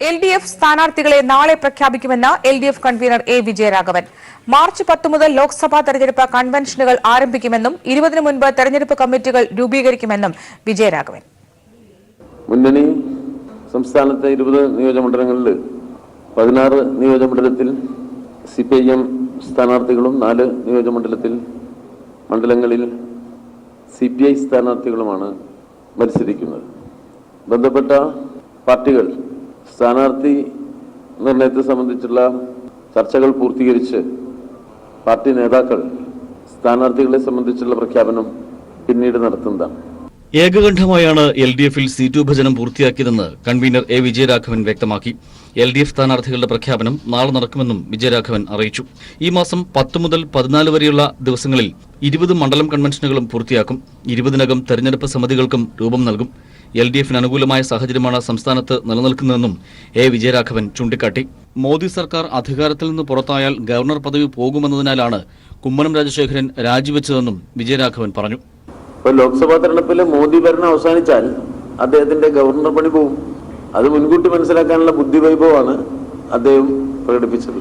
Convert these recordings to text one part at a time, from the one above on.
LDF സ്ഥാനാർത്ഥികളെ നാളെ പ്രഖ്യാപിക്കുമെന്ന് LDF convener A. Vijayaraghavan. March 10 മുതൽ ലോക്സഭാ തെരഞ്ഞെടുപ്പ് കൺവെൻഷനുകൾ ആരംഭിക്കുമെന്നും 20-ന് മുൻപ് തെരഞ്ഞെടുപ്പ് കമ്മിറ്റികൾ രൂപീകരിക്കുമെന്നും വിജയരാഘവൻ. മുന്നണി സംസ്ഥാനത്തെ 20 നിയോജകമണ്ഡലങ്ങളിൽ 16 നിയോജകമണ്ഡലത്തിൽ CPIM സ്ഥാനാർത്ഥികളും 4 മണ്ഡലങ്ങളിൽ CPI സ്ഥാനാർത്ഥികളുമാണ് മത്സരിക്കുന്നത്. ബന്ധപ്പെട്ട പാർട്ടികൾ സ്ഥാനാർത്ഥി നിർണയത്തെ സംബന്ധിച്ചുള്ള ചർച്ചകൾ പൂർത്തീകരിച്ച് പാർട്ടി നേതാക്കൾ സ്ഥാനാർത്ഥികളെ സംബന്ധിച്ചുള്ള പ്രഖ്യാപനം പിന്നീട് നടത്തുന്നതാണ്. ഏകകണ്ഠമായാണ് LDFൽ സീറ്റ് വിഭജനം പൂർത്തിയാക്കിയതെന്ന് കൺവീനർ A. വിജയരാഘവൻ വ്യക്തമാക്കി. LDF സ്ഥാനാർത്ഥികളുടെ പ്രഖ്യാപനം നാളെ നടക്കുമെന്നും വിജയരാഘവൻ അറിയിച്ചു. ഈ മാസം 10 മുതൽ 14 വരെയുള്ള ദിവസങ്ങളിൽ 20 മണ്ഡലം കൺവെൻഷനുകളും പൂർത്തിയാക്കും. 20-നകം തെരഞ്ഞെടുപ്പ് സമിതികൾക്കും രൂപം നൽകും. LDFന് അനുകൂലമായ സാഹചര്യമാണ് സംസ്ഥാനത്ത് നിലനിൽക്കുന്നതെന്നും A. വിജയരാഘവൻ ചൂണ്ടിക്കാട്ടി. മോദി സർക്കാർ അധികാരത്തിൽ നിന്ന് പുറത്തായാൽ ഗവർണർ പദവി പോകുമെന്നതിനാലാണ് കുമ്മനം രാജശേഖരൻ രാജിവെച്ചതെന്നും വിജയരാഘവൻ പറഞ്ഞു. ഇപ്പോൾ ലോക്സഭാ തെരഞ്ഞെടുപ്പിൽ മോദി ഭരണം അവസാനിച്ചാൽ അദ്ദേഹത്തിന്റെ ഗവർണർ പണി പോകും. അത് മുൻകൂട്ടി മനസ്സിലാക്കാനുള്ള ബുദ്ധിവൈഭവമാണ് അദ്ദേഹം പ്രകടിപ്പിച്ചത്.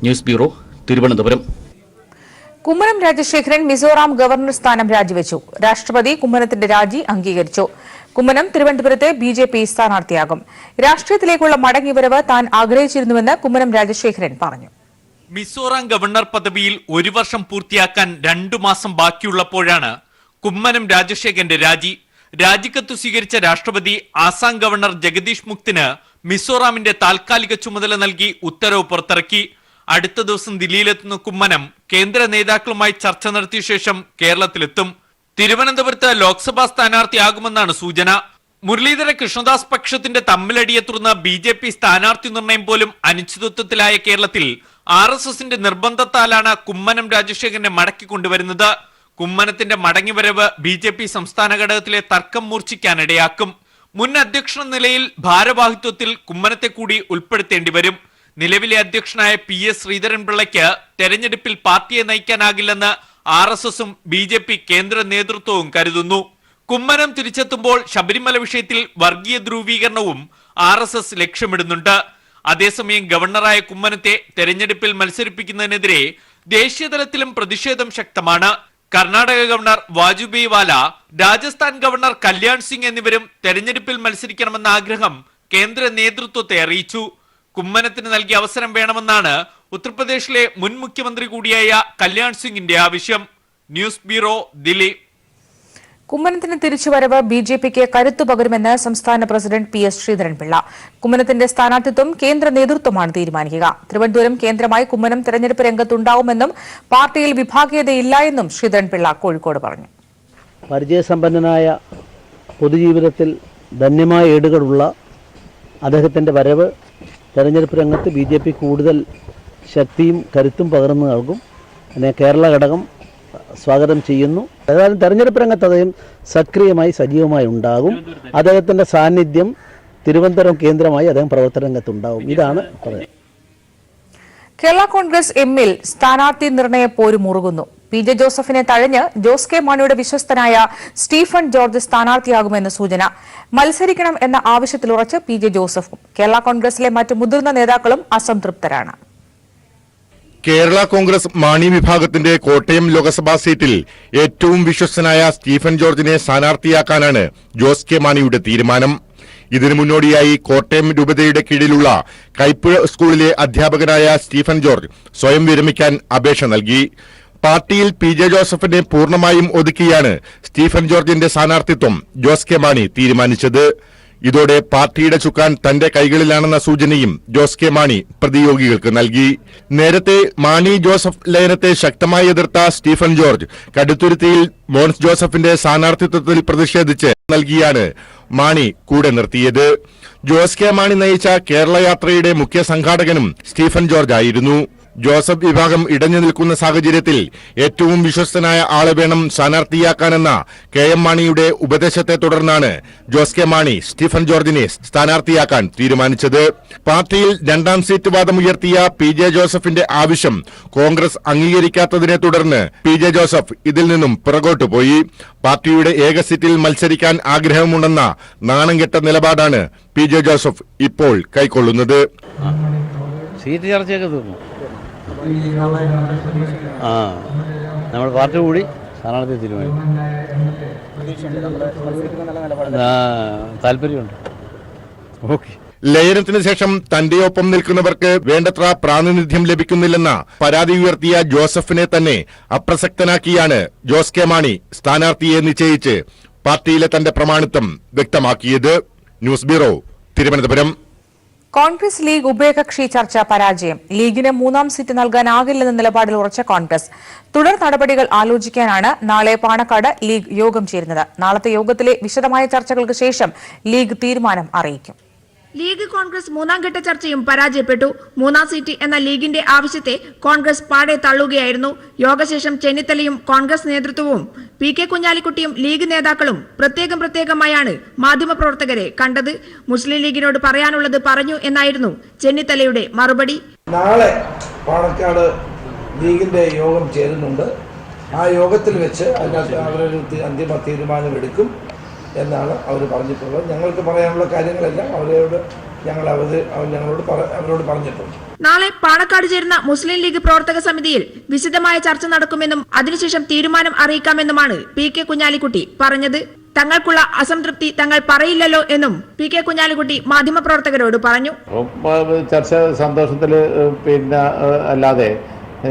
News bureau, Thiruvananthapuram. Kummanam Rajasekharan Mizoram governor സ്ഥാനം രാജിവെച്ചു. രാഷ്ട്രപതി കുമ്മനത്തിന്റെ രാജി അംഗീകരിച്ചു. കുമ്മനം തിരുവനന്തപുരത്തെ BJP സ്ഥാനാർത്ഥിയാകും. രാഷ്ട്രീയത്തിലേക്കുള്ള മടങ്ങിവരവ് താൻ ആഗ്രഹിച്ചിരുന്നുവെന്ന് കുമ്മനം രാജശേഖരൻ പറഞ്ഞു. മിസോറാം ഗവർണർ പദവിയിൽ 1 വർഷം പൂർത്തിയാക്കാൻ 2 മാസം ബാക്കിയുള്ളപ്പോഴാണ് കുമ്മനം രാജശേഖരന്റെ രാജി. രാജിക്കത്ത് സ്വീകരിച്ച രാഷ്ട്രപതി ആസാം ഗവർണർ ജഗദീഷ് മുഖ്തിന് മിസോറാമിന്റെ താൽക്കാലിക ചുമതല നൽകി ഉത്തരവ് പുറത്തിറക്കി. അടുത്ത ദിവസം ദില്ലിയിലെത്തുന്ന കുമ്മനം കേന്ദ്ര നേതാക്കളുമായി ചർച്ച നടത്തിയ ശേഷം കേരളത്തിലെത്തും. തിരുവനന്തപുരത്ത് ലോക്സഭാ സ്ഥാനാർത്ഥിയാകുമെന്നാണ് സൂചന. മുരളീധര കൃഷ്ണദാസ് പക്ഷത്തിന്റെ തമ്മിലടിയെ തുടർന്ന് BJP സ്ഥാനാർത്ഥി നിർണയം പോലും അനിശ്ചിതത്വത്തിലായ കേരളത്തിൽ RSSന്റെ നിർബന്ധത്താലാണ് കുമ്മനം രാജശേഖരനെ മടക്കിക്കൊണ്ടുവരുന്നത്. കുമ്മനത്തിന്റെ മടങ്ങിവരവ് BJP സംസ്ഥാന ഘടകത്തിലെ തർക്കം മൂർച്ഛിക്കാനിടയാക്കും. മുൻ അധ്യക്ഷ നിലയിൽ ഭാരവാഹിത്വത്തിൽ കുമ്മനത്തെ കൂടി ഉൾപ്പെടുത്തേണ്ടി വരും. നിലവിലെ അധ്യക്ഷനായ PS ശ്രീധരൻപിള്ളയ്ക്ക് തെരഞ്ഞെടുപ്പിൽ പാർട്ടിയെ നയിക്കാനാകില്ലെന്ന് RSSും BJP കേന്ദ്ര നേതൃത്വവും കരുതുന്നു. കുമ്മനം തിരിച്ചെത്തുമ്പോൾ ശബരിമല വിഷയത്തിൽ വർഗീയ ധ്രുവീകരണവും RSS ലക്ഷ്യമിടുന്നുണ്ട്. അതേസമയം ഗവർണറായ കുമ്മനത്തെ തെരഞ്ഞെടുപ്പിൽ മത്സരിപ്പിക്കുന്നതിനെതിരെ ദേശീയതലത്തിലും പ്രതിഷേധം ശക്തമാണ്. കർണാടക ഗവർണർ വാജുഭായ് വാല, രാജസ്ഥാൻ ഗവർണർ കല്യാൺ സിംഗ് എന്നിവരും തെരഞ്ഞെടുപ്പിൽ മത്സരിക്കണമെന്ന ആഗ്രഹം കേന്ദ്ര നേതൃത്വത്തെ അറിയിച്ചു. കുമ്മനത്തിന് നൽകിയ അവസരം വേണമെന്നാണ് ഉത്തർപ്രദേശിലെ മുൻ മുഖ്യമന്ത്രി കൂടിയായ കല്യാൺ സിംഗിന്റെ ആവശ്യം. News bureau, Delhi. കുമ്മനത്തിന് തിരിച്ചുവരവ് BJPക്ക് കരുത്തു പകരുമെന്ന് സംസ്ഥാന പ്രസിഡന്റ് PS ശ്രീധരൻപിള്ള. കുമ്മനത്തിന്റെ സ്ഥാനാർത്ഥിത്വം കേന്ദ്ര നേതൃത്വമാണ് തീരുമാനിക്കുക. തിരുവനന്തപുരം കേന്ദ്രമായി കുമ്മനം തെരഞ്ഞെടുപ്പ് രംഗത്തുണ്ടാവുമെന്നും പാർട്ടിയിൽ വിഭാഗീയതയില്ല എന്നും ശ്രീധരൻപിള്ള കോഴിക്കോട് പറഞ്ഞു. പരിചയസമ്പന്നനായ പൊതുജീവിതത്തിൽ ധന്യമായ ഏടുകളുള്ള അദ്ദേഹത്തിന്റെ വരവ് തെരഞ്ഞെടുപ്പ് രംഗത്ത് BJP കൂടുതൽ ശക്തിയും കരുത്തും പകർന്നു നൽകും. അതിനെ കേരള ഘടകം സ്വാഗതം ചെയ്യുന്നു. ഏതായാലും തെരഞ്ഞെടുപ്പ് രംഗത്ത് അദ്ദേഹം സക്രിയമായി സജീവമായി ഉണ്ടാകും. അദ്ദേഹത്തിന്റെ സാന്നിധ്യം തിരുവനന്തപുരം കേന്ദ്രമായി അദ്ദേഹം പ്രവർത്തന രംഗത്തുണ്ടാകും. ഇതാണ് പറയുന്നത്. കേരള കോൺഗ്രസ് എമ്മിൽ സ്ഥാനാർത്ഥി നിർണയ പോര് മുറുകുന്നു. PJ ജോസഫിനെ തഴഞ്ഞ് ജോസ് കെ മാണിയുടെ വിശ്വസ്തനായ സ്റ്റീഫൻ ജോർജ് സ്ഥാനാർത്ഥിയാകുമെന്ന് സൂചന. മത്സരിക്കണം എന്ന ആവശ്യത്തിൽ ഉറച്ച് PJ ജോസഫും. കേരള കോൺഗ്രസിലെ മറ്റ് മുതിർന്ന നേതാക്കളും അസംതൃപ്തരാണ്. കേരള കോൺഗ്രസ് മാണി വിഭാഗത്തിന്റെ കോട്ടയം ലോക്സഭാ സീറ്റിൽ ഏറ്റവും വിശ്വസ്തനായ സ്റ്റീഫൻ ജോർജിനെ സ്ഥാനാർത്ഥിയാക്കാനാണ് ജോസ് കെ മാണിയുടെ തീരുമാനം. ഇതിനു മുന്നോടിയായി കോട്ടയം രൂപതയുടെ കീഴിലുള്ള കൈപ്പുഴ സ്കൂളിലെ അധ്യാപകനായ സ്റ്റീഫൻ ജോർജ് സ്വയം വിരമിക്കാൻ അപേക്ഷ നൽകി. പാർട്ടിയിൽ PJ ജോസഫിനെ പൂർണ്ണമായും ഒതുക്കിയാണ് സ്റ്റീഫൻ ജോർജിന്റെ സ്ഥാനാർത്ഥിത്വം ജോസ് കെ മാണി തീരുമാനിച്ചത്. ഇതോടെ പാർട്ടിയുടെ ചുക്കാൻ തന്റെ കൈകളിലാണെന്ന സൂചനയും ജോസ് കെ മാണി പ്രതിയോഗികൾക്ക് നൽകി. നേരത്തെ മാണി ജോസഫ് ലയനത്തെ ശക്തമായി എതിർത്ത സ്റ്റീഫൻ ജോർജ് കടുത്തുരുത്തിയിൽ മോൻസ് ജോസഫിന്റെ സ്ഥാനാർത്ഥിത്വത്തിൽ പ്രതിഷേധിച്ച് നൽകിയാണ് മാണി കൂടെ നിർത്തിയത്. ജോസ് കെ മാണി നയിച്ച കേരള യാത്രയുടെ മുഖ്യ സംഘാടകനും സ്റ്റീഫൻ ജോർജ് ആയിരുന്നു. ജോസഫ് വിഭാഗം ഇടഞ്ഞു നിൽക്കുന്ന സാഹചര്യത്തിൽ ഏറ്റവും വിശ്വസ്തനായ ആളെ വേണം സ്ഥാനാർത്ഥിയാക്കാനെന്ന KM മാണിയുടെ ഉപദേശത്തെ തുടർന്നാണ് ജോസ് കെ മാണി സ്റ്റീഫൻ ജോർജിനെ സ്ഥാനാർത്ഥിയാക്കാൻ തീരുമാനിച്ചത്. പാർട്ടിയിൽ രണ്ടാം സീറ്റ് വാദമുയർത്തിയ PJ ജോസഫിന്റെ ആവശ്യം കോൺഗ്രസ് അംഗീകരിക്കാത്തതിനെ തുടർന്ന് PJ ജോസഫ് ഇതിൽ നിന്നും പിറകോട്ടു പോയി. പാർട്ടിയുടെ ഏക സീറ്റിൽ മത്സരിക്കാൻ ആഗ്രഹമുണ്ടെന്ന നാണംകെട്ട നിലപാടാണ് PJ ജോസഫ് ഇപ്പോൾ കൈക്കൊള്ളുന്നത്. സീറ്റ് ചർച്ചയൊക്കെ തീർന്നു. നമ്മൾ പാർട്ടി കൂടി സ്ഥാനാർത്ഥി തീരുമാനിക്കും. താല്പര്യമുണ്ട്. ഓക്കെ. ലയനത്തിന് ശേഷം തന്റെ ഒപ്പം നിൽക്കുന്നവർക്ക് വേണ്ടത്ര പ്രാതിനിധ്യം ലഭിക്കുന്നില്ലെന്ന പരാതി ഉയർത്തിയ ജോസഫിനെ തന്നെ അപ്രസക്തനാക്കിയാണ് ജോസ് കെ മാണി സ്ഥാനാർത്ഥിയെ നിശ്ചയിച്ച് പാർട്ടിയിലെ തന്റെ പ്രമാണിത്വം വ്യക്തമാക്കിയത്. News bureau, Thiruvananthapuram. Congress league ഉഭയകക്ഷി ചർച്ച പരാജയം. ലീഗിന് മൂന്നാം സീറ്റ് നൽകാനാകില്ലെന്ന നിലപാടിൽ ഉറച്ച കോൺഗ്രസ് തുടർ നടപടികൾ ആലോചിക്കാനാണ് നാളെ പാണക്കാട് ലീഗ് യോഗം ചേരുന്നത്. നാളത്തെ യോഗത്തിലെ വിശദമായ ചർച്ചകൾക്ക് ശേഷം ലീഗ് തീരുമാനം അറിയിക്കും. ലീഗ് കോൺഗ്രസ് മൂന്നാം ഘട്ട ചർച്ചയും പരാജയപ്പെട്ടു. മൂന്നാം സീറ്റ് എന്ന ലീഗിന്റെ ആവശ്യത്തെ കോൺഗ്രസ് പാടെ തള്ളുകയായിരുന്നു. യോഗശേഷം ചെന്നിത്തലയും കോൺഗ്രസ് നേതൃത്വവും PK കുഞ്ഞാലിക്കുട്ടിയും ലീഗ് നേതാക്കളും പ്രത്യേകമായാണ് മാധ്യമപ്രവർത്തകരെ കണ്ടത്. മുസ്ലിം ലീഗിനോട് പറയാനുള്ളത് പറഞ്ഞു എന്നായിരുന്നു ചെന്നിത്തലയുടെ മറുപടി. നാളെ പാണക്കാട് ലീഗിന്റെ യോഗം ചേരുന്നുണ്ട്. ആ യോഗത്തിൽ വെച്ച് അതിനകത്ത് അവരൊരു അന്തിമ തീരുമാനമെടുക്കും എന്നാണ് അവർ പറഞ്ഞിട്ടുള്ളത്. ഞങ്ങൾക്ക് പറയാനുള്ള കാര്യങ്ങളെല്ലാം അവരോട് പറഞ്ഞിട്ടുണ്ട്. നാളെ പാണക്കാട് ചേരുന്ന മുസ്ലിം ലീഗ് പ്രവർത്തക സമിതിയിൽ വിശദമായ ചർച്ച നടക്കുമെന്നും അതിനുശേഷം തീരുമാനം അറിയിക്കാമെന്നുമാണ് PK കുഞ്ഞാലിക്കുട്ടി പറഞ്ഞത്. തങ്ങൾക്കുള്ള അസംതൃപ്തി തങ്ങൾ പറയില്ലല്ലോ എന്നും PK കുഞ്ഞാലിക്കുട്ടി മാധ്യമപ്രവർത്തകരോട് പറഞ്ഞു. ചർച്ച സന്തോഷത്തിൽ അല്ലാതെ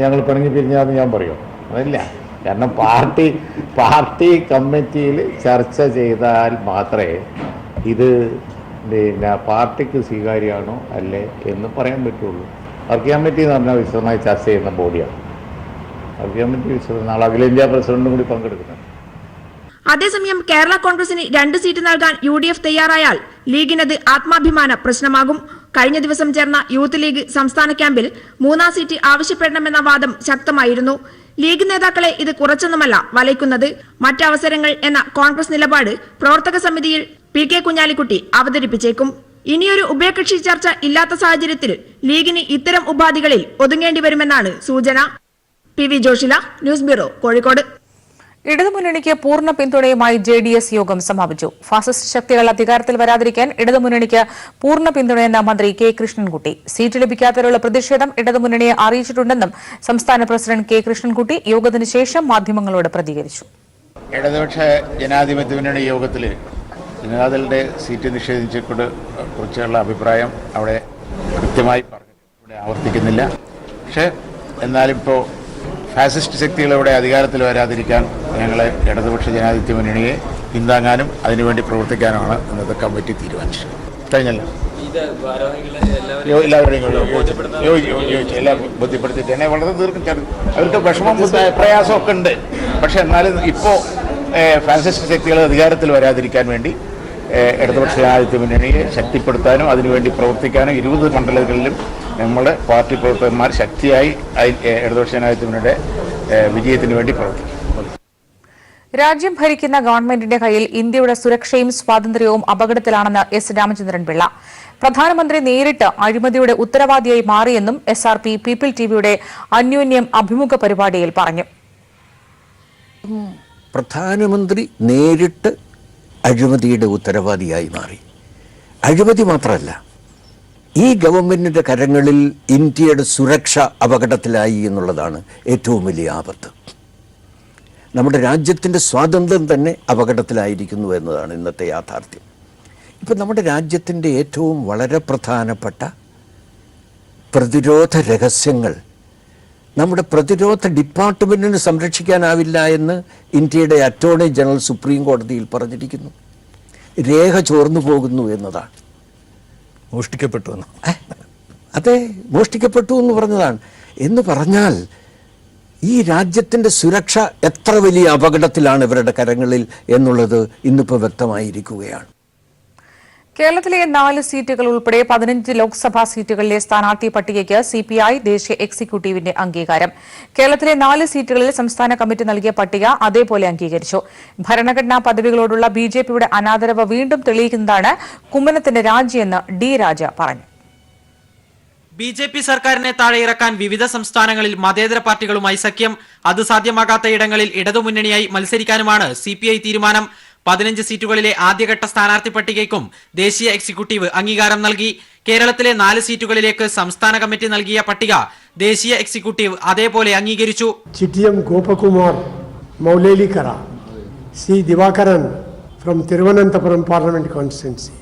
ഞങ്ങൾ പിണങ്ങി പിരിഞ്ഞാന്ന് ഞാൻ പറയും അതല്ല. കാരണം പാർട്ടി കമ്മിറ്റിയിൽ ചർച്ച ചെയ്താൽ മാത്രമേ ഇത് പാർട്ടിക്ക് സ്വീകാര്യമാണോ അല്ലേ എന്ന് പറയാൻ പറ്റുള്ളൂ. വർക്ക് കമ്മിറ്റി എന്ന് പറഞ്ഞാൽ വിശദമായി ചർച്ച ചെയ്യുന്ന ബോഡിയാണ്. വർക്ക് കമ്മിറ്റി നാളെ അഖിലേന്ത്യാ പ്രസിഡന്റും കൂടി പങ്കെടുക്കുന്നുണ്ട്. അതേസമയം കേരള കോൺഗ്രസിന് 2 സീറ്റ് നൽകാൻ UDF തയ്യാറായാൽ ലീഗിനത് ആത്മാഭിമാന പ്രശ്നമാകും. കഴിഞ്ഞ ദിവസം ചേർന്ന യൂത്ത് ലീഗ് സംസ്ഥാന ക്യാമ്പിൽ മൂന്നാം സീറ്റ് ആവശ്യപ്പെടണമെന്ന വാദം ശക്തമായിരുന്നു. ലീഗ് നേതാക്കളെ ഇത് കുറച്ചൊന്നുമല്ല വലയ്ക്കുന്നത്. മറ്റവസരങ്ങൾ എന്ന കോൺഗ്രസ് നിലപാട് പ്രവർത്തക സമിതിയിൽ PK കുഞ്ഞാലിക്കുട്ടി അവതരിപ്പിച്ചേക്കും. ഇനിയൊരു ഉഭയകക്ഷി ചർച്ച ഇല്ലാത്ത സാഹചര്യത്തിൽ ലീഗിന് ഇത്തരം ഉപാധികളിൽ ഒതുങ്ങേണ്ടി വരുമെന്നാണ് സൂചന. PV ജോഷില, ന്യൂസ് ബ്യൂറോ, കോഴിക്കോട്. ഇടതുമുന്നണിക്ക് പൂർണ്ണ പിന്തുണയുമായി JDS യോഗം സമാപിച്ചു. ഫാസിസ്റ്റ് ശക്തികൾ അധികാരത്തിൽ വരാതിരിക്കാൻ ഇടതുമുന്നണിക്ക് പൂർണ്ണ പിന്തുണയെന്ന മന്ത്രി K കൃഷ്ണൻകുട്ടി. സീറ്റ് ലഭിക്കാത്തതിലുള്ള പ്രതിഷേധം ഇടതുമുന്നണിയെ അറിയിച്ചിട്ടുണ്ടെന്നും സംസ്ഥാന പ്രസിഡന്റ് K കൃഷ്ണൻകുട്ടി യോഗത്തിന് ശേഷം മാധ്യമങ്ങളോട് പ്രതികരിച്ചു. ഇടതുപക്ഷ ജനാധിപത്യ മുന്നണി യോഗത്തിൽ ജനതാദളിന്റെ സീറ്റ് നിഷേധിച്ചതിനെ കുറിച്ചുള്ള അഭിപ്രായം അവിടെ കൃത്യമായി പറഞ്ഞു, ഇവിടെ ആവർത്തിക്കുന്നില്ല. പക്ഷേ എന്നാലിപ്പോൾ ഫാസിസ്റ്റ് ശക്തികൾ ഇവിടെ അധികാരത്തിൽ വരാതിരിക്കാൻ ഞങ്ങളെ ഇടതുപക്ഷ ജനാധിപത്യ മുന്നണിയെ പിന്താങ്ങാനും അതിനുവേണ്ടി പ്രവർത്തിക്കാനുമാണ് ഇന്നത്തെ കമ്മിറ്റി തീരുമാനിച്ചത്. കഴിഞ്ഞല്ലോ എല്ലാവരുടെയും യോജിച്ച് എല്ലാം ബോധ്യപ്പെടുത്തിയിട്ട് എന്നെ വളരെ ദീർഘം അവർക്ക് വിഷമം പ്രയാസമൊക്കെ ഉണ്ട്. പക്ഷെ എന്നാലും ഇപ്പോൾ ഫാസിസ്റ്റ് ശക്തികൾ അധികാരത്തിൽ വരാതിരിക്കാൻ വേണ്ടി ഇടതുപക്ഷ ജനാധിപത്യ മുന്നണിയെ ശക്തിപ്പെടുത്താനും അതിനുവേണ്ടി പ്രവർത്തിക്കാനും 20 മണ്ഡലങ്ങളിലും നമ്മുടെ പാർട്ടി പ്രവർത്തകന്മാർ ശക്തിയായി ഇടതുപക്ഷ ജനാധിപത്യ മുന്നണിയുടെ വിജയത്തിന് വേണ്ടി പ്രവർത്തിക്കും. രാജ്യം ഭരിക്കുന്ന ഗവൺമെന്റിന്റെ കയ്യിൽ ഇന്ത്യയുടെ സുരക്ഷയും സ്വാതന്ത്ര്യവും അപകടത്തിലാണെന്ന് S രാമചന്ദ്രൻ പിള്ള. പ്രധാനമന്ത്രി നേരിട്ട് അഴിമതിയുടെ ഉത്തരവാദിയായി മാറിയെന്നും SRP പീപ്പിൾ TVയുടെ അന്യോന്യം അഭിമുഖ പരിപാടിയിൽ പറഞ്ഞു. പ്രധാനമന്ത്രി നേരിട്ട് അഴിമതിയുടെ ഉത്തരവാദിയായി മാറി. അഴിമതി മാത്രമല്ല, ഈ ഗവൺമെന്റിന്റെ കരങ്ങളിൽ ഇന്ത്യയുടെ സുരക്ഷ അപകടത്തിലായി എന്നുള്ളതാണ് ഏറ്റവും വലിയ ആപത്ത്. നമ്മുടെ രാജ്യത്തിൻ്റെ സ്വാതന്ത്ര്യം തന്നെ അപകടത്തിലായിരിക്കുന്നു എന്നതാണ് ഇന്നത്തെ യാഥാർത്ഥ്യം. ഇപ്പം നമ്മുടെ രാജ്യത്തിൻ്റെ ഏറ്റവും വളരെ പ്രധാനപ്പെട്ട പ്രതിരോധ രഹസ്യങ്ങൾ നമ്മുടെ പ്രതിരോധ ഡിപ്പാർട്ട്മെൻറ്റിന് സംരക്ഷിക്കാനാവില്ല എന്ന് ഇന്ത്യയുടെ അറ്റോർണി ജനറൽ സുപ്രീം കോടതിയിൽ പറഞ്ഞിരിക്കുന്നു. രേഖ ചോർന്നു പോകുന്നു എന്നതാണ്. മോഷ്ടിക്കപ്പെട്ടു എന്ന് അതെ, മോഷ്ടിക്കപ്പെട്ടു എന്ന് പറഞ്ഞതാണ്. എന്ന് പറഞ്ഞാൽ ഈ രാജ്യത്തിൻ്റെ സുരക്ഷ എത്ര വലിയ അപകടത്തിലാണ് ഇവരുടെ കരങ്ങളിൽ എന്നുള്ളത് ഇന്നിപ്പോൾ വ്യക്തമായിരിക്കുകയാണ്. കേരളത്തിലെ 4 സീറ്റുകൾ ഉൾപ്പെടെ 15 ലോക്സഭാ സീറ്റുകളിലെ സ്ഥാനാർത്ഥി പട്ടികയ്ക്ക് സിപിഐ ദേശീയ എക്സിക്യൂട്ടീവിന്റെ അംഗീകാരം. കേരളത്തിലെ 4 സീറ്റുകളിൽ സംസ്ഥാന കമ്മിറ്റി നൽകിയ പട്ടിക അതേപോലെ അംഗീകരിച്ചു. ഭരണഘടനാ പദവികളോടുള്ള ബിജെപിയുടെ അനാദരവ് വീണ്ടും തെളിയിക്കുന്നതാണ് കുമ്മനത്തിന്റെ രാജിയെന്ന് ഡി രാജ പറഞ്ഞു. ബി.ജെ.പി. സർക്കാരിനെ താഴെയിറക്കാൻ വിവിധ സംസ്ഥാനങ്ങളിൽ മതേതര പാർട്ടികളുമായി സഖ്യം. അത് സാധ്യമാകാത്ത ഇടങ്ങളിൽ ഇടതുമുന്നണിയായി മത്സരിക്കാനുമാണ് സിപിഐ തീരുമാനം. 15 സീറ്റുകളിലെ ആദ്യഘട്ട സ്ഥാനാർത്ഥി പട്ടികയ്ക്കും ദേശീയ എക്സിക്യൂട്ടീവ് അംഗീകാരം നൽകി. കേരളത്തിലെ 4 സീറ്റുകളിലേക്ക് സംസ്ഥാന കമ്മിറ്റി നൽകിയ പട്ടിക ദേശീയ എക്സിക്യൂട്ടീവ് അതേപോലെ അംഗീകരിച്ചു. Chittayam Gopakumar Mavelikkara, C Divakaran from Thiruvananthapuram parliament constituency,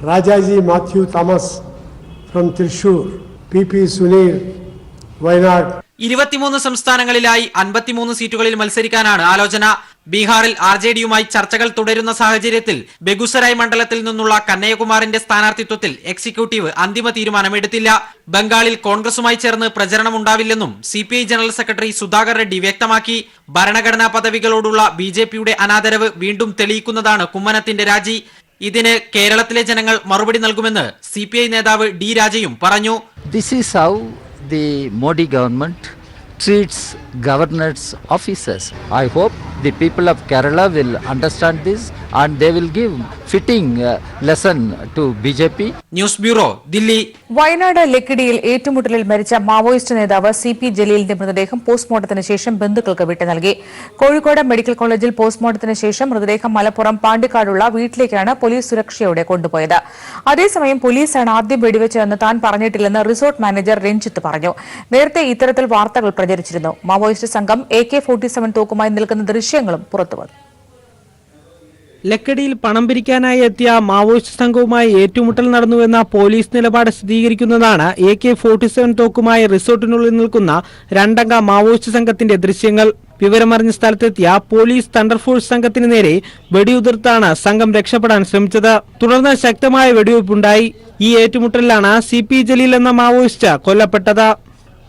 Rajaji Mathew Thomas from Thrissur, P Suneer Wayanad. 23 സംസ്ഥാനങ്ങളിലായി 53 സീറ്റുകളിൽ മത്സരിക്കാനാണ് ആലോചന. ബീഹാറിൽ ആർജെഡിയുമായി ചർച്ചകൾ തുടരുന്ന സാഹചര്യത്തിൽ ബെഗുസരായ് മണ്ഡലത്തിൽ നിന്നുള്ള കന്നയ്യകുമാറിന്റെ സ്ഥാനാർത്ഥിത്വത്തിൽ എക്സിക്യൂട്ടീവ് അന്തിമ തീരുമാനമെടുത്തില്ല. ബംഗാളിൽ കോൺഗ്രസുമായി ചേർന്ന് പ്രചരണമുണ്ടാവില്ലെന്നും CPI general secretary Sudhakar Reddy വ്യക്തമാക്കി. ഭരണഘടനാ പദവികളോടുള്ള ബിജെപിയുടെ അനാദരവ് വീണ്ടും തെളിയിക്കുന്നതാണ് കുമ്മനത്തിന്റെ രാജി. ഇതിന് കേരളത്തിലെ ജനങ്ങൾ മറുപടി നൽകുമെന്ന് സിപിഐ നേതാവ് ഡി രാജയും പറഞ്ഞു. This is how the Modi government treats governors officers. I hope the people of Kerala will understand this and they will give fitting lesson to BJP. News bureau, Delhi. Wayanad ലക്കിടിയിൽ ഏറ്റുമുട്ടലിൽ മരിച്ച മാവോയിസ്റ്റ് നേതാവ് CP ജലീലിന്റെ മൃതദേഹം പോസ്റ്റ്മോർട്ടത്തിന് ശേഷം ബന്ധുക്കൾക്ക് വിട്ടു നൽകി. കോഴിക്കോട് മെഡിക്കൽ കോളേജിൽ പോസ്റ്റ്മോർട്ടത്തിന് ശേഷം മൃതദേഹം മലപ്പുറം പാണ്ടിക്കാടുള്ള വീട്ടിലേക്കാണ് പോലീസ് സുരക്ഷയോടെ കൊണ്ടുപോയത്. അതേസമയം പോലീസാണ് ആദ്യം വെടിവെച്ചതെന്ന് താൻ പറഞ്ഞിട്ടില്ലെന്ന് റിസോർട്ട് മാനേജർ രഞ്ജിത്ത് പറഞ്ഞു. നേരത്തെ ഇത്തരത്തിൽ വാർത്തകൾ പ്രചരിച്ചിരുന്നു. മാവോയിസ്റ്റ് സംഘം AK-47 തോക്കുമായി നിൽക്കുന്ന ദൃശ്യങ്ങളും പുറത്തുവന്നു. ലക്കിടിയിൽ പണം പിരിക്കാനായി എത്തിയ മാവോയിസ്റ്റ് സംഘവുമായി ഏറ്റുമുട്ടൽ നടന്നുവെന്ന പോലീസ് നിലപാട് സ്ഥിരീകരിക്കുന്നതാണ് AK-47 തോക്കുമായി റിസോർട്ടിനുള്ളിൽ നിൽക്കുന്ന 2 അംഗ മാവോയിസ്റ്റ് സംഘത്തിന്റെ ദൃശ്യങ്ങൾ. വിവരമറിഞ്ഞ സ്ഥലത്തെത്തിയ പോലീസ് തണ്ടർഫോഴ്സ് സംഘത്തിന് നേരെ വെടിയുതിർത്താണ് സംഘം രക്ഷപ്പെടാൻ ശ്രമിച്ചത്. തുടർന്ന് ശക്തമായ വെടിവെയ്പുണ്ടായി. ഈ ഏറ്റുമുട്ടലിലാണ് CP ജലീൽ എന്ന മാവോയിസ്റ്റ് കൊല്ലപ്പെട്ടത്.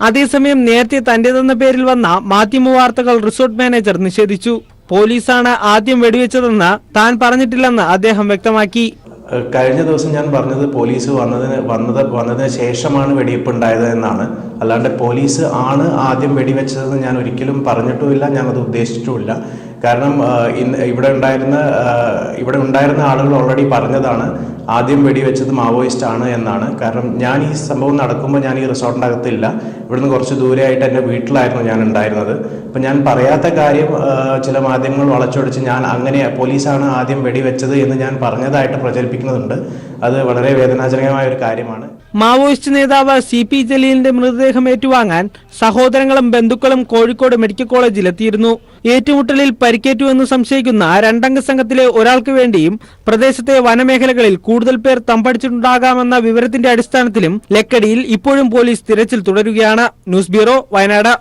അതേസമയം നേരത്തെ തന്റേതെന്ന പേരിൽ വന്ന മാധ്യമവാർത്തകൾ റിസോർട്ട് മാനേജർ നിഷേധിച്ചു. പോലീസാണ് ആദ്യം വെടിവെച്ചതെന്ന് താൻ പറഞ്ഞിട്ടില്ലെന്ന് അദ്ദേഹം വ്യക്തമാക്കി. കഴിഞ്ഞ ദിവസം ഞാൻ പറഞ്ഞത് പോലീസ് വന്നതിന് ശേഷമാണ് വെടിവെപ്പ് ഉണ്ടായത് എന്നാണ്. അല്ലാണ്ട് പോലീസ് ആണ് ആദ്യം വെടിവെച്ചതെന്ന് ഞാൻ ഒരിക്കലും പറഞ്ഞിട്ടുമില്ല, ഞാനത് ഉദ്ദേശിച്ചിട്ടുമില്ല. കാരണം ഇവിടെ ഉണ്ടായിരുന്ന ആളുകൾ ഓൾറെഡി പറഞ്ഞതാണ് ആദ്യം വെടിവെച്ചത് മാവോയിസ്റ്റ് ആണ് എന്നാണ്. കാരണം ഞാൻ ഈ സംഭവം നടക്കുമ്പോൾ ഞാൻ ഈ റിസോർട്ടിൻ്റെ അകത്തില്ല, ഇവിടുന്ന് കുറച്ച് ദൂരെയായിട്ട് എൻ്റെ വീട്ടിലായിരുന്നു ഞാൻ ഉണ്ടായിരുന്നത്. അപ്പം ഞാൻ പറയാത്ത കാര്യം ചില മാധ്യമങ്ങൾ വളച്ചൊടിച്ച് ഞാൻ അങ്ങനെ പോലീസാണ് ആദ്യം വെടിവെച്ചത് എന്ന് ഞാൻ പറഞ്ഞതായിട്ട് പ്രചരിപ്പിക്കുന്നുണ്ട്. അത് വളരെ വേദനാജനകമായ ഒരു കാര്യമാണ്. മാവോയിസ്റ്റ് നേതാവ് CP ജലീലിന്റെ മൃതദേഹം ഏറ്റുവാങ്ങാൻ സഹോദരങ്ങളും ബന്ധുക്കളും കോഴിക്കോട് മെഡിക്കൽ കോളേജിൽ എത്തിയിരുന്നു. ഏറ്റുമുട്ടലിൽ പരിക്കേറ്റുവെന്ന് സംശയിക്കുന്ന 2 അംഗ സംഘത്തിലെ ഒരാൾക്ക് വേണ്ടിയും പ്രദേശത്തെ വനമേഖലകളിൽ കൂടുതൽ പേർ തമ്പടിച്ചിട്ടുണ്ടാകാമെന്ന വിവരത്തിന്റെ അടിസ്ഥാനത്തിലും ലക്കടിയിൽ ഇപ്പോഴും പോലീസ് തിരച്ചിൽ തുടരുകയാണ്. News bureau, Wayanad.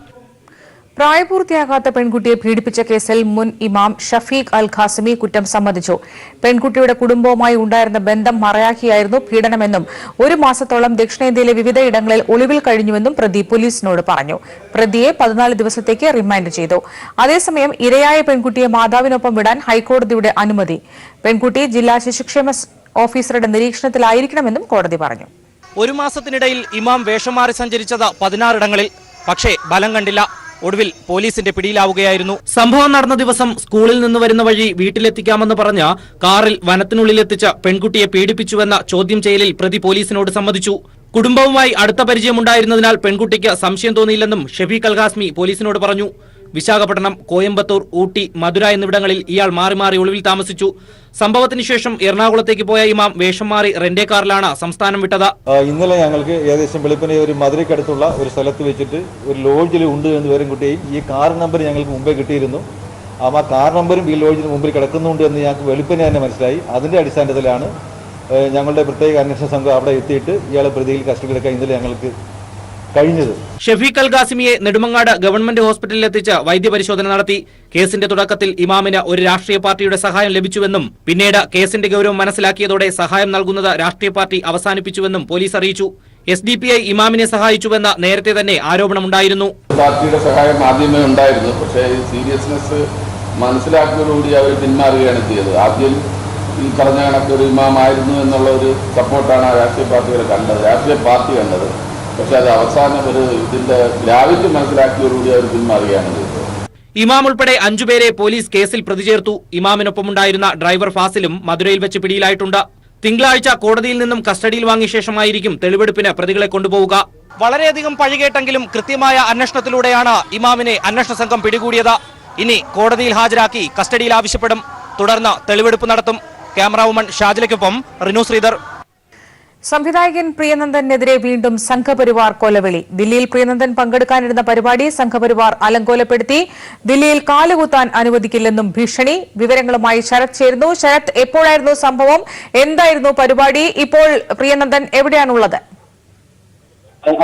പ്രായപൂർത്തിയാകാത്ത പെൺകുട്ടിയെ പീഡിപ്പിച്ച കേസിൽ മുൻ ഇമാം ഷഫീഖ് അൽ ഖാസിമി കുറ്റം സമ്മതിച്ചു. പെൺകുട്ടിയുടെ കുടുംബവുമായി ഉണ്ടായിരുന്ന ബന്ധം മറയാക്കിയായിരുന്നു പീഡനമെന്നും 1 മാസത്തോളം ദക്ഷിണേന്ത്യയിലെ വിവിധയിടങ്ങളിൽ ഒളിവിൽ കഴിഞ്ഞുവെന്നും പ്രതി പോലീസിനോട് പറഞ്ഞു. പ്രതിയെ 14 ദിവസത്തേക്ക് റിമാൻഡ് ചെയ്തു. അതേസമയം ഇരയായ പെൺകുട്ടിയെ മാതാവിനൊപ്പം വിടാൻ ഹൈക്കോടതിയുടെ അനുമതി. പെൺകുട്ടി ജില്ലാ ശിശുക്ഷേമ ഓഫീസറുടെ നിരീക്ഷണത്തിലായിരിക്കണമെന്നും കോടതി പറഞ്ഞു. 1 മാസത്തിനിടയിൽ ഇമാം വേഷം മാറി സഞ്ചരിച്ചത് 16 ഇടങ്ങളിൽ. പക്ഷേ ഫലം കണ്ടില്ല. ഒടുവിൽ പോലീസിന്റെ പിടിയിലാവുകയായിരുന്നു. സംഭവം നടന്ന ദിവസം സ്കൂളിൽ നിന്ന് വരുന്ന വഴി വീട്ടിലെത്തിക്കാമെന്ന് പറഞ്ഞ കാറിൽ വനത്തിനുള്ളിലെത്തിച്ച പെൺകുട്ടിയെ പീഡിപ്പിച്ചുവെന്ന ചോദ്യം ചെയ്യലിൽ പ്രതി പോലീസിനോട് സമ്മതിച്ചു. കുടുംബവുമായി അടുത്ത പരിചയമുണ്ടായിരുന്നതിനാൽ പെൺകുട്ടിക്ക് സംശയം തോന്നിയില്ലെന്നും ഷഫീഖ് അൽ ഖാസ്മി പോലീസിനോട് പറഞ്ഞു. വിശാഖപട്ടണം, കോയമ്പത്തൂർ, ഊട്ടി, മധുര എന്നിവിടങ്ങളിൽ ഇയാൾ മാറി മാറി ഒളിവിൽ താമസിച്ചു. സംഭവത്തിന് ശേഷം എറണാകുളത്തേക്ക് പോയ ഇമാം വേഷം മാറി റെന്റേ കാറിലാണ് സംസ്ഥാനം വിട്ടത്. ഇന്നലെ ഞങ്ങൾക്ക് ഏകദേശം വെളുപ്പിനെ ഒരു മധുരയ്ക്കടുത്തുള്ള ഒരു സ്ഥലത്ത് വെച്ചിട്ട് ഒരു ലോഡ്ജിൽ ഉണ്ട് എന്ന് വരും കുട്ടിയും ഈ കാർ നമ്പർ ഞങ്ങൾക്ക് മുമ്പേ കിട്ടിയിരുന്നു. ആ കാർ നമ്പറും ഈ ലോഡ്ജിന് മുമ്പിൽ കിടക്കുന്നുണ്ട് എന്ന് ഞങ്ങൾക്ക് വെളുപ്പിനെ തന്നെ മനസ്സിലായി. അതിന്റെ അടിസ്ഥാനത്തിലാണ് ഞങ്ങളുടെ പ്രത്യേക അന്വേഷണ സംഘം അവിടെ എത്തിയിട്ട് ഇയാളെ പ്രതിയിൽ കസ്റ്റഡിയിലെടുക്കാൻ ഇന്നലെ ഞങ്ങൾക്ക് കഴിഞ്ഞത്. ഷഫീഖ് അൽ ഖാസിമിയെ നെടുമങ്ങാട് ഗവൺമെന്റ് ഹോസ്പിറ്റലിൽ എത്തിച്ച് വൈദ്യപരിശോധന നടത്തി. കേസിന്റെ തുടക്കത്തിൽ ഇമാമിന് ഒരു രാഷ്ട്രീയ പാർട്ടിയുടെ സഹായം ലഭിച്ചുവെന്നും പിന്നീട് കേസിന്റെ ഗൌരവം മനസ്സിലാക്കിയതോടെ സഹായം നൽകുന്നത് രാഷ്ട്രീയ പാർട്ടി അവസാനിപ്പിച്ചുവെന്നും പോലീസ് അറിയിച്ചു. SDPI ഇമാമിനെ സഹായിച്ചുവെന്ന നേരത്തെ തന്നെ ആരോപണമുണ്ടായിരുന്നു. പാർട്ടിയുടെ സഹായം ആദ്യമേ ഉണ്ടായിരുന്നു, പക്ഷേ സീരിയസ്നെസ് മനസ്സിലാക്കുന്നതോടുകൂടി അവർ പിന്മാറുകയാണ് ചെയ്തത്. ആദ്യം ഈ പറഞ്ഞ കണക്കൊരു ഇമാമായിരുന്നു എന്നുള്ള ഒരു സപ്പോർട്ടാണ് ആ രാഷ്ട്രീയ പാർട്ടികൾ കണ്ടത്, രാഷ്ട്രീയ പാർട്ടി കണ്ടത്. പക്ഷെ അത് അവസാനം ഇതിന്റെ ഗ്രാവിറ്റി മനസ്സിലാക്കിയോടുകൂടി അവർ പിന്മാറുകയാണ് ചെയ്തത്. ഇമാം ഉൾപ്പെടെ 5 പേരെ പോലീസ് കേസിൽ പ്രതി ചേർത്തു. ഇമാമിനൊപ്പമുണ്ടായിരുന്ന ഡ്രൈവർ ഫാസിലും മധുരയിൽ വെച്ച് പിടിയിലായിട്ടുണ്ട്. തിങ്കളാഴ്ച കോടതിയിൽ നിന്നും കസ്റ്റഡിയിൽ വാങ്ങിയ ശേഷമായിരിക്കും തെളിവെടുപ്പിന് പ്രതികളെ കൊണ്ടുപോവുക. വളരെയധികം പഴികേട്ടെങ്കിലും കൃത്യമായ അന്വേഷണത്തിലൂടെയാണ് ഇമാമിനെ അന്വേഷണ സംഘം പിടികൂടിയത്. ഇനി കോടതിയിൽ ഹാജരാക്കി കസ്റ്റഡിയിൽ ആവശ്യപ്പെടും. തുടർന്ന് തെളിവെടുപ്പ് നടത്തും. ക്യാമറാവുമൺ ഷാജിലയ്ക്കൊപ്പം റിനു ശ്രീധർ. സംവിധായകൻ പ്രിയനന്ദനെതിരെ വീണ്ടും സംഘപരിവാർ കൊലവിളി. ദില്ലിയിൽ പ്രിയനന്ദൻ പങ്കെടുക്കാനിരുന്ന പരിപാടി സംഘപരിവാർ അലങ്കോലപ്പെടുത്തി. ദില്ലിയിൽ കാലുകുത്താൻ അനുവദിക്കില്ലെന്നും ഭീഷണി. വിവരങ്ങളുമായി ശരത് ചേരുന്നു. ശരത്, എപ്പോഴായിരുന്നു സംഭവം? എന്തായിരുന്നു പരിപാടി? ഇപ്പോൾ പ്രിയനന്ദൻ എവിടെയാണുള്ളത്?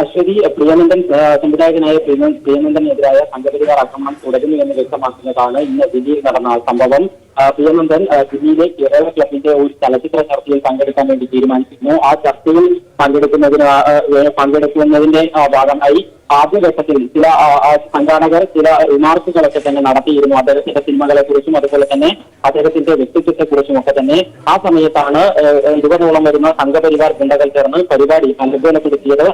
അശ്വതി, സംവിധായകനായ പ്രിയനന്ദനെതിരായ സംഘപരിവാർ ആക്രമണം തുടരുന്നു എന്ന് വ്യക്തമാക്കുന്നതാണ് ഇന്ന് ദില്ലിയിൽ നടന്ന സംഭവം. പ്രിയനന്ദൻ ദില്ലിയിലെ കേരള ക്ലബിന്റെ ഒരു ചലച്ചിത്ര ചർച്ചയിൽ പങ്കെടുക്കാൻ വേണ്ടി തീരുമാനിച്ചിരുന്നു. ആ ചർച്ചയിൽ പങ്കെടുക്കുന്നതിന്റെ ഭാഗമായി ആദ്യഘട്ടത്തിൽ ചില സംഘാടകർ ചില റിമാർക്കുകളൊക്കെ തന്നെ നടത്തിയിരുന്നു. അദ്ദേഹത്തിന്റെ സിനിമകളെ കുറിച്ചും അതുപോലെ തന്നെ അദ്ദേഹത്തിന്റെ വ്യക്തിത്വത്തെ കുറിച്ചും ഒക്കെ തന്നെ. ആ സമയത്താണ് 20ഓളം വരുന്ന സംഘപരിവാർ ഗുണ്ടകൾ ചേർന്ന് പരിപാടി അലങ്കോലപ്പെടുത്തിയത്.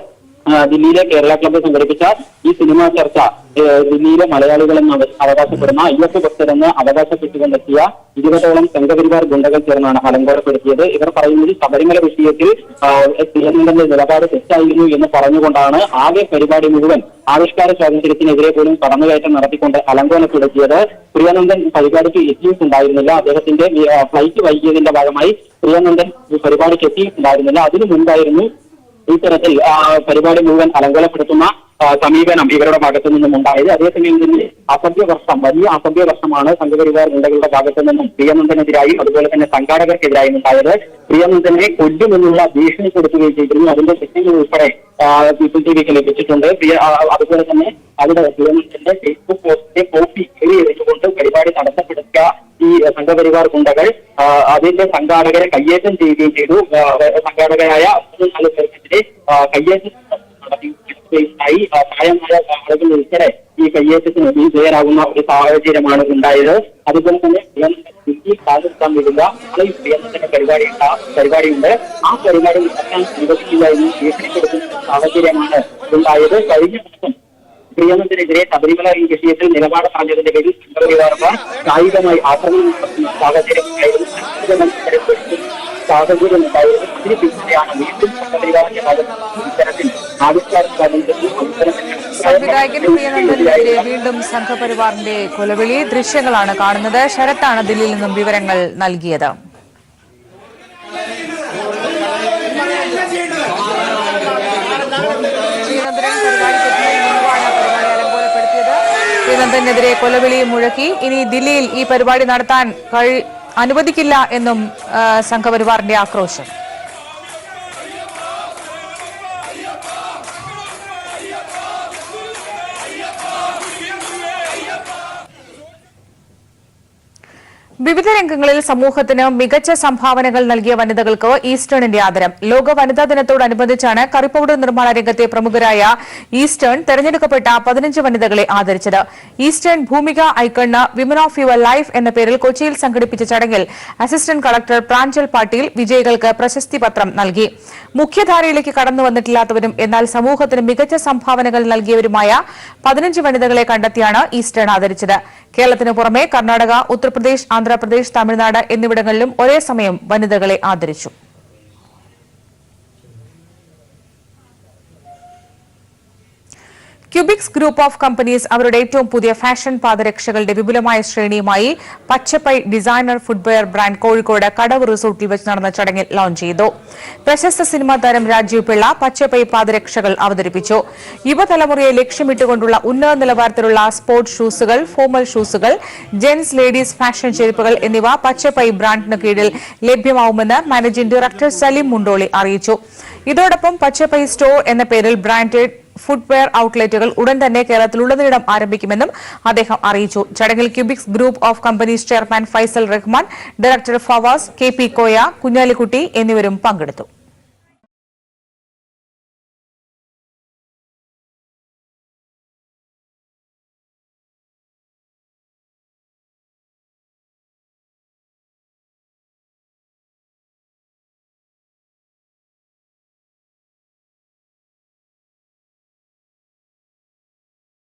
ദില്ലിയിലെ കേരള ക്ലബ്ബ് സംഘടിപ്പിച്ച ഈ സിനിമാ ചർച്ച ദില്ലിയിലെ മലയാളികളെന്ന് അവകാശപ്പെടുന്ന അയ്യപ്പ ഭക്തരെന്ന് അവകാശപ്പെട്ടുകൊണ്ടെത്തിയ 20ഓളം സംഘപരിവാർ ഗുണ്ടകൾ ചേർന്നാണ് അലങ്കോലപ്പെടുത്തിയത്. ഇവർ പറയുന്നത് ശബരിമല വിഷയത്തിൽ പ്രിയനന്ദന്റെ നിലപാട് തെറ്റായിരുന്നു എന്ന് പറഞ്ഞുകൊണ്ടാണ് ആകെ പരിപാടി മുഴുവൻ ആവിഷ്കാര സ്വാതന്ത്ര്യത്തിനെതിരെ പോലും കടന്നുകയറ്റം നടത്തിക്കൊണ്ട് അലങ്കോലപ്പെടുത്തിയത്. പ്രിയനന്ദൻ പരിപാടിക്ക് എത്തിയിട്ടുണ്ടായിരുന്നില്ല. അദ്ദേഹത്തിന്റെ ഫ്ലൈറ്റ് വൈകിയതിന്റെ ഭാഗമായി പ്രിയനന്ദൻ പരിപാടിക്ക് എത്തിയിട്ടുണ്ടായിരുന്നില്ല. അതിനു മുൻപായിരുന്നു ഇത്തരത്തിൽ പരിപാടി മുഴുവൻ അലങ്കോലപ്പെടുത്തുന്ന സമീപനം ഇവരുടെ ഭാഗത്തു നിന്നും ഉണ്ടായത്. അതേസമയം തന്നെ വലിയ അസഭ്യവർഷമാണ് സംഘപരിവാർ ഗുണ്ടകളുടെ ഭാഗത്തു നിന്നും പ്രിയനന്ദനെതിരായും അതുപോലെ തന്നെ സംഘാടകർക്കെതിരായും ഉണ്ടായത്. പ്രിയനന്ദനെ കൊല്ലുമെന്നുള്ള ഭീഷണി കൊടുക്കുകയും ചെയ്തിരുന്നു. അതിന്റെ ദൃശ്യങ്ങൾ ഉൾപ്പെടെ CCTVക്ക് ലഭിച്ചിട്ടുണ്ട്. അതുപോലെ തന്നെ അവിടെ പ്രിയനന്ദന്റെ ഫേസ്ബുക്ക് പോസ്റ്റിന്റെ കോപ്പി എഴുതിയെടുത്തുകൊണ്ട് പരിപാടി തടസ്സപ്പെടുത്തിയ ഈ സംഘപരിവാർ ഗുണ്ടകൾ അതിന്റെ സംഘാടകരെ കയ്യേറ്റം ചെയ്യുകയും ചെയ്തു. സംഘാടകരായ 3-4 പേർക്കെതിരെ കയ്യേറ്റം നടത്തിയുണ്ടായി. പ്രായമായ ആളുകൾ ഉൾപ്പെടെ ഈ കയ്യേറ്റത്തിന് വിധേയരാകുന്ന ഒരു സാഹചര്യമാണ് ഉണ്ടായത്. അതുപോലെ തന്നെ പ്രിയനന്ദൻ കാലെടുക്കാൻ വിടുക, നാളെ പ്രിയനന്ദന്റെ പരിപാടിയുണ്ട്. ആ പരിപാടി നടത്താൻ അനുവദിക്കില്ല എന്ന് ഭീഷണിപ്പെടുത്തുന്ന സാഹചര്യമാണ് ഉണ്ടായത്. കഴിഞ്ഞ ദിവസം പ്രിയനന്ദനെതിരെ ശബരിമല ഈ വിഷയത്തിൽ നിലപാട് പറഞ്ഞതിന്റെ പേരിൽ സംഘപരിവാർക്കാർ കായികമായി ആക്രമണം നടത്തുന്ന സാഹചര്യം ഉണ്ടായിരുന്നു. ഇതിന് പിന്നാലെയാണ് വീണ്ടും സംഘപരിവാറിന്റെ ഭാഗത്ത് ഇത്തരത്തിൽ ആവിഷ്കാര സംവിധായകൻ പ്രിയനന്ദനെതിരെ വീണ്ടും സംഘപരിവാറിന്റെ കൊലവിളി. ദൃശ്യങ്ങളാണ് കാണുന്നത്. ശരത്താണ് ദില്ലിയിൽ നിന്നും വിവരങ്ങൾ നൽകിയത്. പ്രിയനന്ദനെതിരെ കൊലവിളി മുഴക്കി. ഇനി ദില്ലിയിൽ ഈ പരിപാടി നടത്താൻ അനുവദിക്കില്ല എന്നും സംഘപരിവാറിന്റെ ആക്രോശം. വിവിധ രംഗങ്ങളിൽ സമൂഹത്തിന് മികച്ച സംഭാവനകൾ നൽകിയ വനിതകൾക്ക് ഈസ്റ്റേണിന്റെ ആദരം. ലോക വനിതാ ദിനത്തോടനുബന്ധിച്ചാണ് കറി പൌഡർ നിർമ്മാണ രംഗത്തെ പ്രമുഖരായ ഈസ്റ്റേൺ തെരഞ്ഞെടുക്കപ്പെട്ട 15 വനിതകളെ ആദരിച്ചത്. Eastern Bhoomika icon women of your life എന്ന പേരിൽ കൊച്ചിയിൽ സംഘടിപ്പിച്ച ചടങ്ങിൽ അസിസ്റ്റന്റ് കളക്ടർ പ്രാഞ്ചൽ പാട്ടീൽ വിജയികൾക്ക് പ്രശസ്തി പത്രം നൽകി. മുഖ്യധാരയിലേക്ക് കടന്നു വന്നിട്ടില്ലാത്തവരും എന്നാൽ സമൂഹത്തിന് മികച്ച സംഭാവനകൾ നൽകിയവരുമായ 15 വനിതകളെ കണ്ടെത്തിയാണ് ഈസ്റ്റേൺ ആദരിച്ചത്. കേരളത്തിന് പുറമെ കർണാടക, ഉത്തർപ്രദേശ്, ആന്ധ്രാപ്രദേശ്, തമിഴ്നാട് എന്നിവിടങ്ങളിലും ഒരേ സമയം വനിതകളെ ആദരിച്ചു. ക്യൂബിക്സ് ഗ്രൂപ്പ് ഓഫ് കമ്പനീസ് അവരുടെ ഏറ്റവും പുതിയ ഫാഷൻ പാദരക്ഷകളുടെ വിപുലമായ ശ്രേണിയുമായി പച്ചപ്പൈ ഡിസൈനർ ഫുട്വെയർ ബ്രാൻഡ് കോഴിക്കോട് കടവ് റിസോർട്ടിൽ വെച്ച് നടന്ന ചടങ്ങിൽ ലോഞ്ച് ചെയ്തു. പ്രശസ്ത സിനിമാ താരം രാജീവ് പിള്ള പച്ചപ്പൈ പാദരക്ഷകൾ അവതരിപ്പിച്ചു. യുവതലമുറയെ ലക്ഷ്യമിട്ടുകൊണ്ടുള്ള ഉന്നത നിലവാരത്തിലുള്ള സ്പോർട്സ് ഷൂസുകൾ, ഫോമൽ ഷൂസുകൾ, ജെന്റ്സ് ലേഡീസ് ഫാഷൻ ചെരുപ്പുകൾ എന്നിവ പച്ചപ്പൈ ബ്രാൻഡിന് കീഴിൽ ലഭ്യമാവുമെന്ന് മാനേജിംഗ് ഡയറക്ടർ സലീം മുണ്ടോളി അറിയിച്ചു. ഇതോടൊപ്പം പച്ചപ്പൈ സ്റ്റോർ എന്ന പേരിൽ ബ്രാൻഡഡ് ഫുട്വെയർ ഔട്ട്ലെറ്റുകൾ ഉടൻ തന്നെ കേരളത്തിലുടനീളം ആരംഭിക്കുമെന്നും അദ്ദേഹം അറിയിച്ചു. ചടങ്ങിൽ Cubix group of companies chairman Faisal Rahman, director Fawaz, KP Koya, Kunhalikutty എന്നിവരും പങ്കെടുത്തു.